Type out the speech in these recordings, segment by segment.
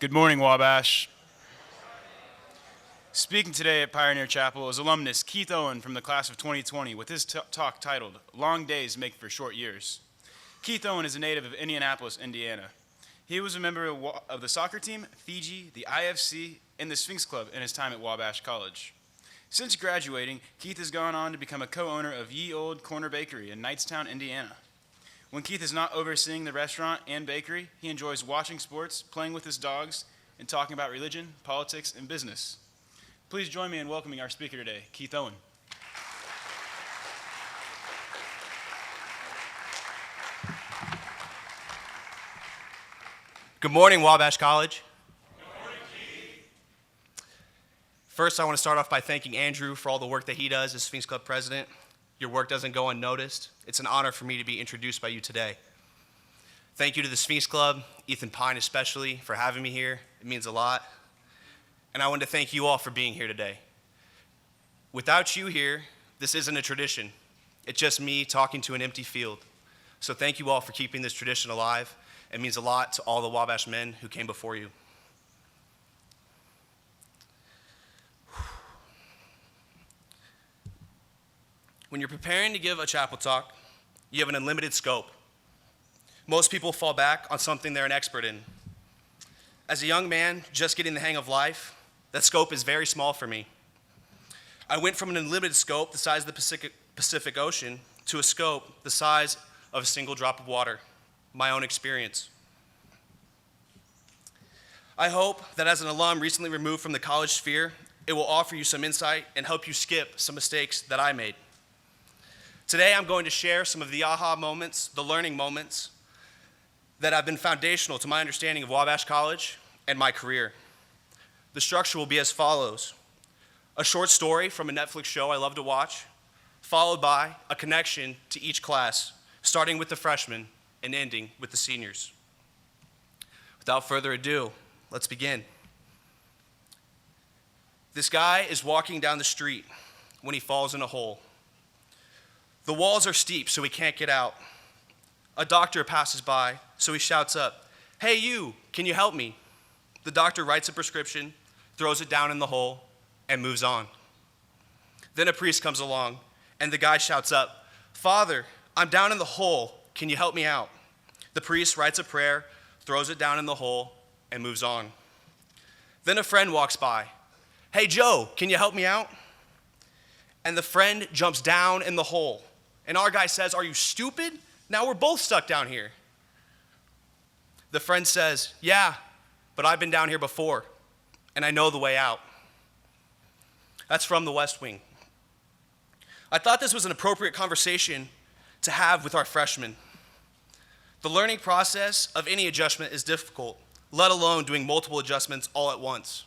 Good morning, Wabash. Speaking today at Pioneer Chapel is alumnus Keith Owen from the class of 2020 with his talk titled, Long Days Make for Short Years. Keith Owen is a native of Indianapolis, Indiana. He was a member of the soccer team, Fiji, the IFC, and the Sphinx Club in his time at Wabash College. Since graduating, Keith has gone on to become a co-owner of Ye Old Corner Bakery in Knightstown, Indiana. When Keith is not overseeing the restaurant and bakery, he enjoys watching sports, playing with his dogs, and talking about religion, politics, and business. Please join me in welcoming our speaker today, Keith Owen. Good morning, Wabash College. Good morning, Keith. First, I want to start off by thanking Andrew for all the work that he does as Sphinx Club president. Your work doesn't go unnoticed. It's an honor for me to be introduced by you today. Thank you to the Sphinx Club, Ethan Pine especially, for having me here. It means a lot. And I want to thank you all for being here today. Without you here, this isn't a tradition. It's just me talking to an empty field. So thank you all for keeping this tradition alive. It means a lot to all the Wabash men who came before you. When you're preparing to give a chapel talk, you have an unlimited scope. Most people fall back on something they're an expert in. As a young man just getting the hang of life, that scope is very small for me. I went from an unlimited scope the size of the Pacific Ocean to a scope the size of a single drop of water, my own experience. I hope that as an alum recently removed from the college sphere, it will offer you some insight and help you skip some mistakes that I made. Today, I'm going to share some of the aha moments, the learning moments, that have been foundational to my understanding of Wabash College and my career. The structure will be as follows: a short story from a Netflix show I love to watch, followed by a connection to each class, starting with the freshmen and ending with the seniors. Without further ado, let's begin. This guy is walking down the street when he falls in a hole. The walls are steep, so he can't get out. A doctor passes by, so he shouts up, "Hey you, can you help me?" The doctor writes a prescription, throws it down in the hole, and moves on. Then a priest comes along, and the guy shouts up, "Father, I'm down in the hole, can you help me out?" The priest writes a prayer, throws it down in the hole, and moves on. Then a friend walks by, "Hey Joe, can you help me out?" And the friend jumps down in the hole. And our guy says, "Are you stupid? Now we're both stuck down here." The friend says, "Yeah, but I've been down here before, and I know the way out." That's from The West Wing. I thought this was an appropriate conversation to have with our freshmen. The learning process of any adjustment is difficult, let alone doing multiple adjustments all at once.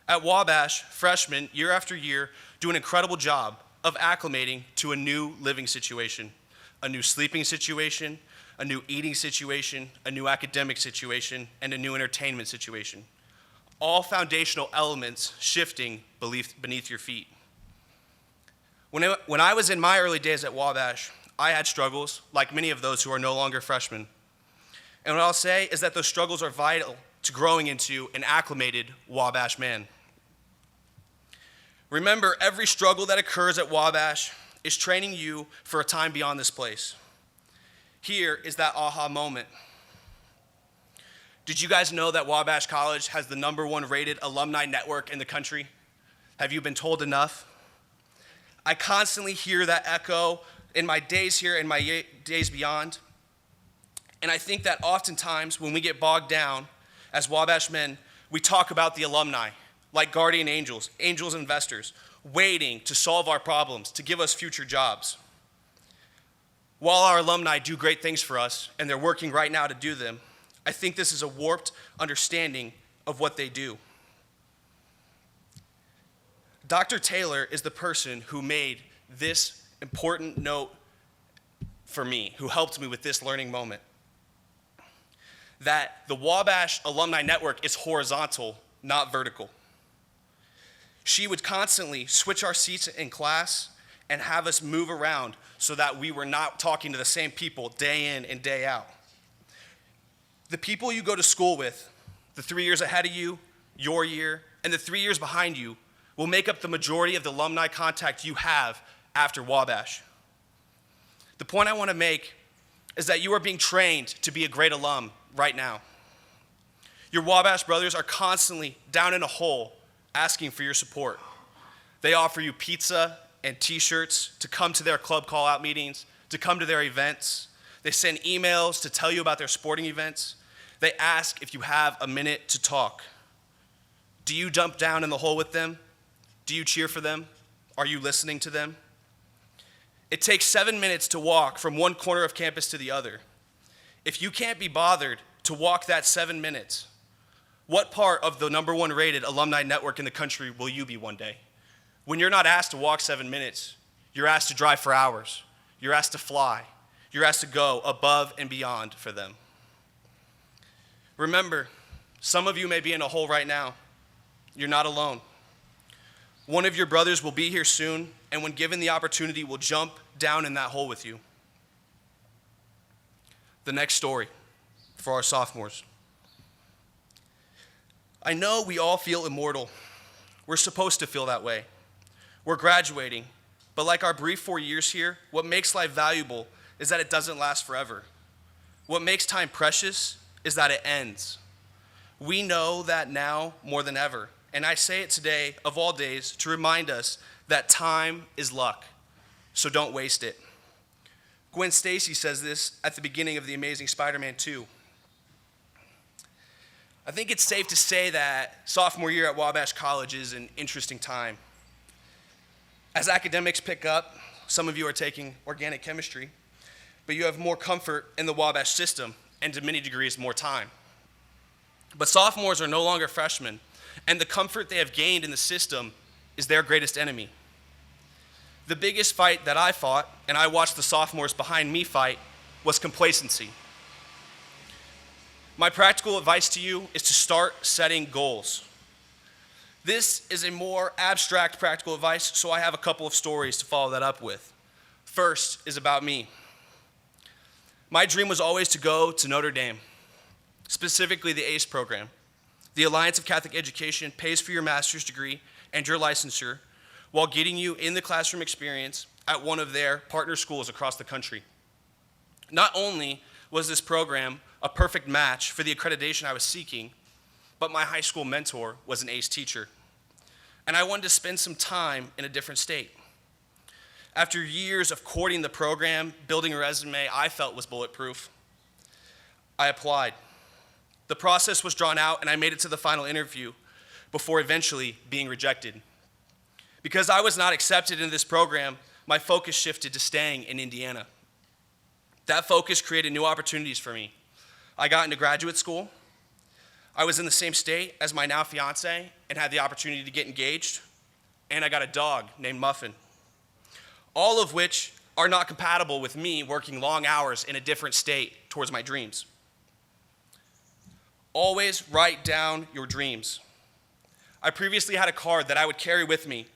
At Wabash, freshmen, year after year, do an incredible job of acclimating to a new living situation, a new sleeping situation, a new eating situation, a new academic situation, and a new entertainment situation. All foundational elements shifting beneath your feet. When I was in my early days at Wabash, I had struggles like many of those who are no longer freshmen. And what I'll say is that those struggles are vital to growing into an acclimated Wabash man. Remember, every struggle that occurs at Wabash is training you for a time beyond this place. Here is that aha moment. Did you guys know that Wabash College has the #1 rated alumni network in the country? Have you been told enough? I constantly hear that echo in my days here and my days beyond. And I think that oftentimes when we get bogged down as Wabash men, we talk about the alumni like guardian angels, angels investors, waiting to solve our problems, to give us future jobs. While our alumni do great things for us, and they're working right now to do them, I think this is a warped understanding of what they do. Dr. Taylor is the person who made this important note for me, who helped me with this learning moment. That the Wabash Alumni Network is horizontal, not vertical. She would constantly switch our seats in class and have us move around so that we were not talking to the same people day in and day out. The people you go to school with, The 3 years ahead of you, your year, and the 3 years behind you will make up the majority of the alumni contact you have after Wabash. The point I want to make is that you are being trained to be a great alum right now. Your Wabash brothers are constantly down in a hole asking for your support. They offer you pizza and t-shirts to come to their club call-out meetings, to come to their events. They send emails to tell you about their sporting events. They ask if you have a minute to talk. Do you jump down in the hole with them? Do you cheer for them? Are you listening to them? It takes 7 minutes to walk from one corner of campus to the other. If you can't be bothered to walk that 7 minutes, what part of the #1 rated alumni network in the country will you be one day? When you're not asked to walk 7 minutes, you're asked to drive for hours. You're asked to fly. You're asked to go above and beyond for them. Remember, some of you may be in a hole right now. You're not alone. One of your brothers will be here soon, and when given the opportunity, will jump down in that hole with you. The next story for our sophomores. I know we all feel immortal. We're supposed to feel that way. We're graduating, but like our brief 4 years here, what makes life valuable is that it doesn't last forever. What makes time precious is that it ends. We know that now more than ever, and I say it today of all days to remind us that time is luck, so don't waste it. Gwen Stacy says this at the beginning of The Amazing Spider-Man 2. I think it's safe to say that sophomore year at Wabash College is an interesting time. As academics pick up, some of you are taking organic chemistry, but you have more comfort in the Wabash system and to many degrees more time. But sophomores are no longer freshmen, and the comfort they have gained in the system is their greatest enemy. The biggest fight that I fought, and I watched the sophomores behind me fight, was complacency. My practical advice to you is to start setting goals. This is a more abstract practical advice, so I have a couple of stories to follow that up with. First is about me. My dream was always to go to Notre Dame, specifically the ACE program. The Alliance of Catholic Education pays for your master's degree and your licensure while getting you in the classroom experience at one of their partner schools across the country. Not only was this program a perfect match for the accreditation I was seeking, but my high school mentor was an ACE teacher, and I wanted to spend some time in a different state. After years of courting the program, building a resume I felt was bulletproof, I applied. The process was drawn out, and I made it to the final interview before eventually being rejected. Because I was not accepted in this program, my focus shifted to staying in Indiana. That focus created new opportunities for me. I got into graduate school. I was in the same state as my now fiance and had the opportunity to get engaged. And I got a dog named Muffin. All of which are not compatible with me working long hours in a different state towards my dreams. Always write down your dreams. I previously had a card that I would carry with me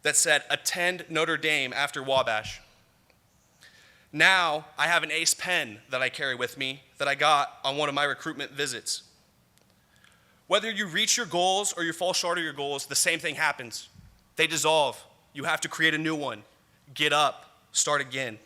that said, "Attend Notre Dame after Wabash." Now, I have an ACE pen that I carry with me that I got on one of my recruitment visits. Whether you reach your goals or you fall short of your goals, the same thing happens. They dissolve. You have to create a new one. Get up, start again.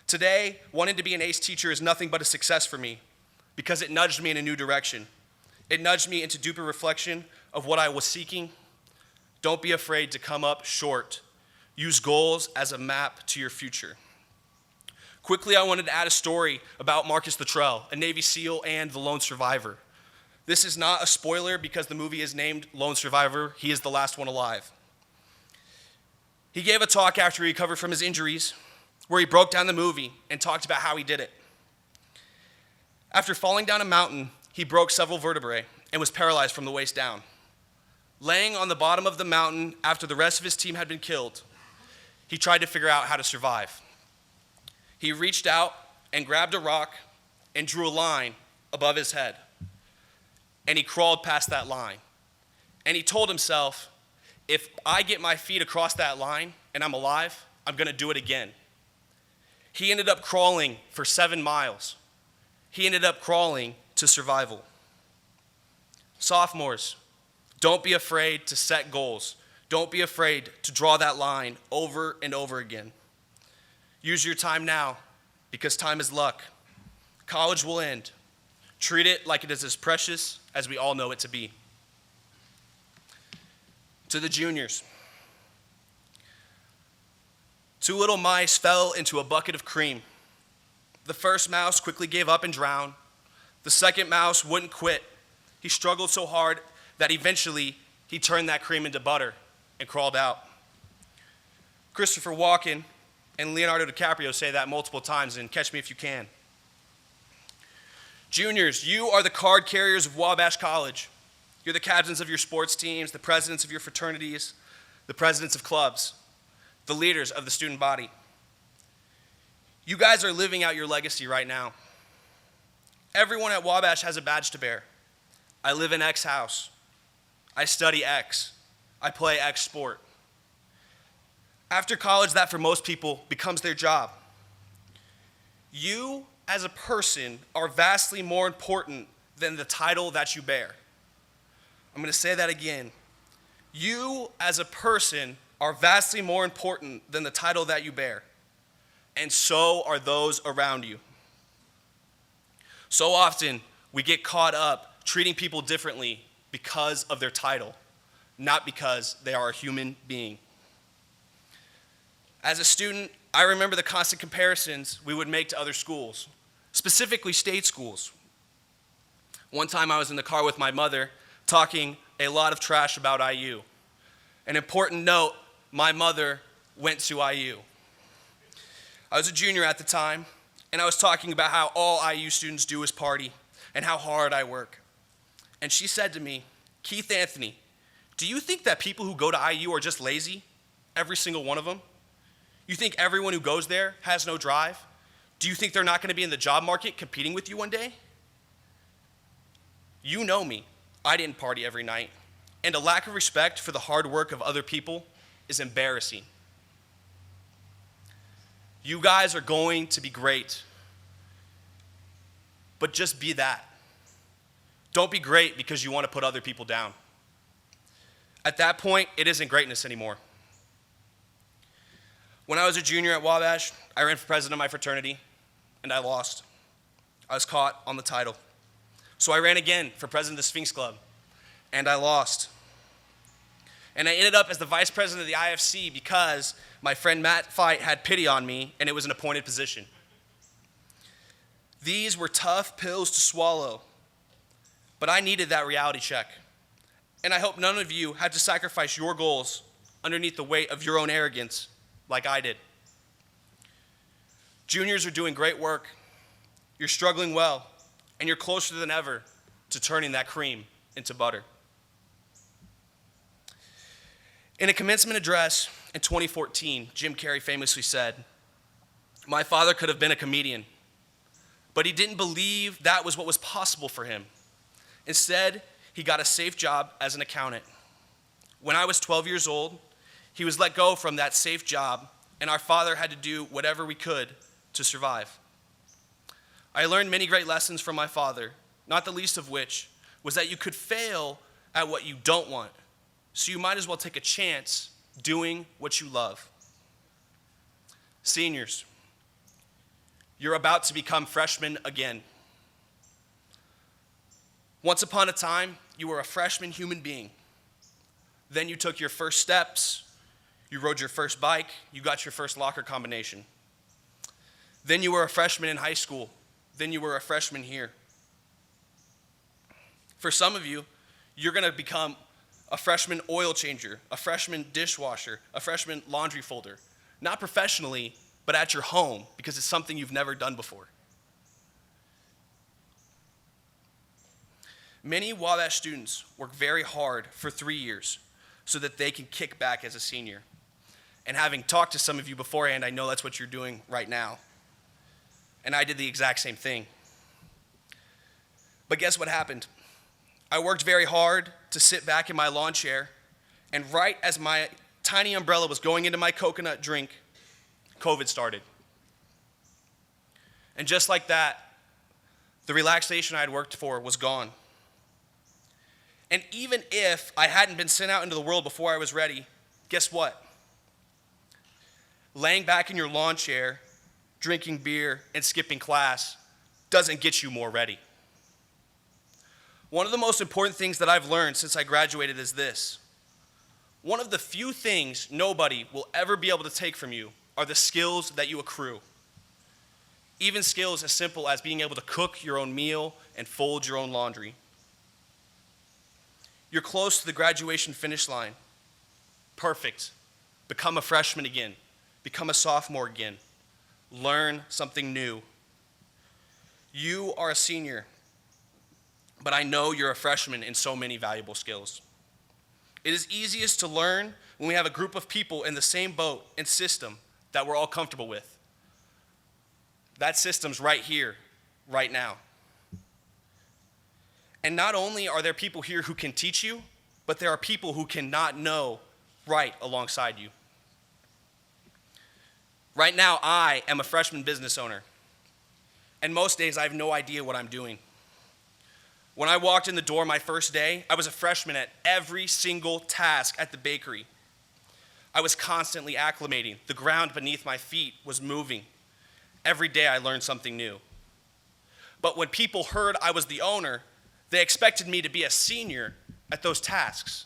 Today, wanting to be an ACE teacher is nothing but a success for me because it nudged me in a new direction. It nudged me into deeper reflection of what I was seeking. Don't be afraid to come up short. Use goals as a map to your future. Quickly, I wanted to add a story about Marcus Luttrell, a Navy SEAL and the lone survivor. This is not a spoiler because the movie is named Lone Survivor. He is the last one alive. He gave a talk after he recovered from his injuries where he broke down the movie and talked about how he did it. After falling down a mountain, he broke several vertebrae and was paralyzed from the waist down. Laying on the bottom of the mountain after the rest of his team had been killed, he tried to figure out how to survive. He reached out and grabbed a rock and drew a line above his head. And he crawled past that line. And he told himself, if I get my feet across that line and I'm alive, I'm gonna do it again. He ended up crawling for 7 miles. He ended up crawling to survival. Sophomores, don't be afraid to set goals. Don't be afraid to draw that line over and over again. Use your time now, because time is luck. College will end. Treat it like it is as precious as we all know it to be. To the juniors, 2 little mice fell into a bucket of cream. The first mouse quickly gave up and drowned. The second mouse wouldn't quit. He struggled so hard that eventually he turned that cream into butter and crawled out. Christopher Walken and Leonardo DiCaprio say that multiple times in Catch Me If You Can. Juniors, you are the card carriers of Wabash College. You're the captains of your sports teams, the presidents of your fraternities, the presidents of clubs, the leaders of the student body. You guys are living out your legacy right now. Everyone at Wabash has a badge to bear. I live in X house. I study X. I play X sport. After college, that for most people becomes their job. You, as a person, are vastly more important than the title that you bear. I'm going to say that again. You, as a person, are vastly more important than the title that you bear. And so are those around you. So often, we get caught up treating people differently because of their title, not because they are a human being. As a student, I remember the constant comparisons we would make to other schools, specifically state schools. One time I was in the car with my mother talking a lot of trash about IU. An important note, my mother went to IU. I was a junior at the time, and I was talking about how all IU students do is party and how hard I work. And she said to me, "Keith Anthony, do you think that people who go to IU are just lazy? Every single one of them? You think everyone who goes there has no drive? Do you think they're not going to be in the job market competing with you one day? You know me. I didn't party every night. And a lack of respect for the hard work of other people is embarrassing. You guys are going to be great. But just be that. Don't be great because you want to put other people down. At that point, it isn't greatness anymore." When I was a junior at Wabash, I ran for president of my fraternity, and I lost. I was caught on the title. So I ran again for president of the Sphinx Club, and I lost. And I ended up as the vice president of the IFC because my friend Matt Fight had pity on me, and it was an appointed position. These were tough pills to swallow, but I needed that reality check. And I hope none of you had to sacrifice your goals underneath the weight of your own arrogance like I did. Juniors are doing great work. You're struggling well, and you're closer than ever to turning that cream into butter. In a commencement address in 2014, Jim Carrey famously said, "My father could have been a comedian, but he didn't believe that was what was possible for him. Instead, he got a safe job as an accountant. When I was 12 years old, he was let go from that safe job, and our father had to do whatever we could to survive. I learned many great lessons from my father, not the least of which was that you could fail at what you don't want, so you might as well take a chance doing what you love." Seniors, you're about to become freshmen again. Once upon a time, you were a freshman human being. Then you took your first steps. You rode your first bike, you got your first locker combination. Then you were a freshman in high school. Then you were a freshman here. For some of you, you're going to become a freshman oil changer, a freshman dishwasher, a freshman laundry folder. Not professionally, but at your home, because it's something you've never done before. Many Wabash students work very hard for 3 years so that they can kick back as a senior. And having talked to some of you beforehand, I know that's what you're doing right now. And I did the exact same thing. But guess what happened? I worked very hard to sit back in my lawn chair, and right as my tiny umbrella was going into my coconut drink, COVID started. And just like that, the relaxation I had worked for was gone. And even if I hadn't been sent out into the world before I was ready, guess what? Laying back in your lawn chair, drinking beer, and skipping class doesn't get you more ready. One of the most important things that I've learned since I graduated is this. One of the few things nobody will ever be able to take from you are the skills that you accrue. Even skills as simple as being able to cook your own meal and fold your own laundry. You're close to the graduation finish line. Perfect. Become a freshman again. Become a sophomore again. Learn something new. You are a senior, but I know you're a freshman in so many valuable skills. It is easiest to learn when we have a group of people in the same boat and system that we're all comfortable with. That system's right here, right now. And not only are there people here who can teach you, but there are people who cannot know right alongside you. Right now, I am a freshman business owner, and most days I have no idea what I'm doing. When I walked in the door my first day, I was a freshman at every single task at the bakery. I was constantly acclimating. The ground beneath my feet was moving. Every day I learned something new. But when people heard I was the owner, they expected me to be a senior at those tasks.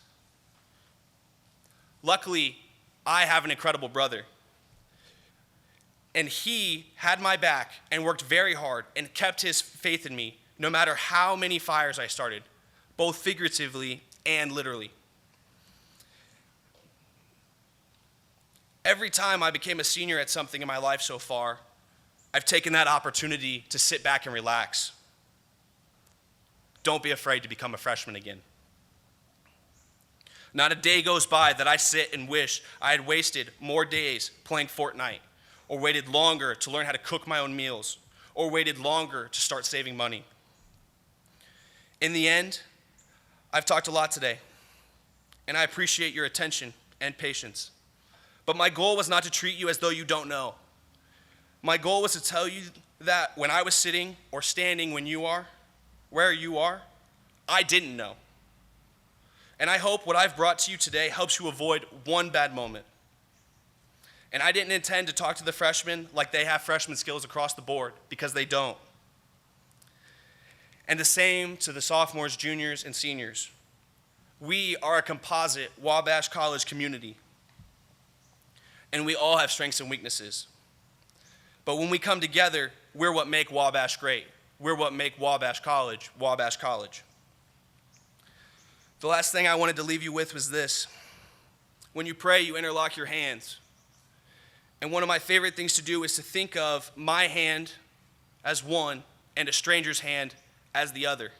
Luckily, I have an incredible brother. And he had my back and worked very hard and kept his faith in me no matter how many fires I started, both figuratively and literally. Every time I became a senior at something in my life so far, I've taken that opportunity to sit back and relax. Don't be afraid to become a freshman again. Not a day goes by that I sit and wish I had wasted more days playing Fortnite, or waited longer to learn how to cook my own meals, or waited longer to start saving money. In the end, I've talked a lot today, and I appreciate your attention and patience. But my goal was not to treat you as though you don't know. My goal was to tell you that when I was sitting or standing when you are, where you are, I didn't know. And I hope what I've brought to you today helps you avoid one bad moment. And I didn't intend to talk to the freshmen like they have freshman skills across the board, because they don't. And the same to the sophomores, juniors, and seniors. We are a composite Wabash College community. And we all have strengths and weaknesses. But when we come together, we're what make Wabash great. We're what make Wabash College, Wabash College. The last thing I wanted to leave you with was this. When you pray, you interlock your hands. And one of my favorite things to do is to think of my hand as one and a stranger's hand as the other.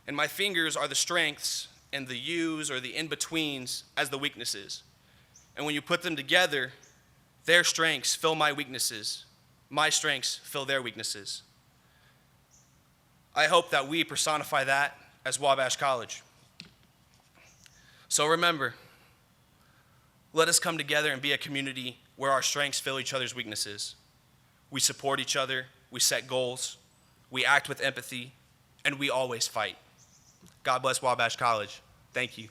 And my fingers are the strengths, and the yous or the in-betweens as the weaknesses. And when you put them together, their strengths fill my weaknesses. My strengths fill their weaknesses. I hope that we personify that as Wabash College. So remember, let us come together and be a community where our strengths fill each other's weaknesses. We support each other, we set goals, we act with empathy, and we always fight. God bless Wabash College. Thank you.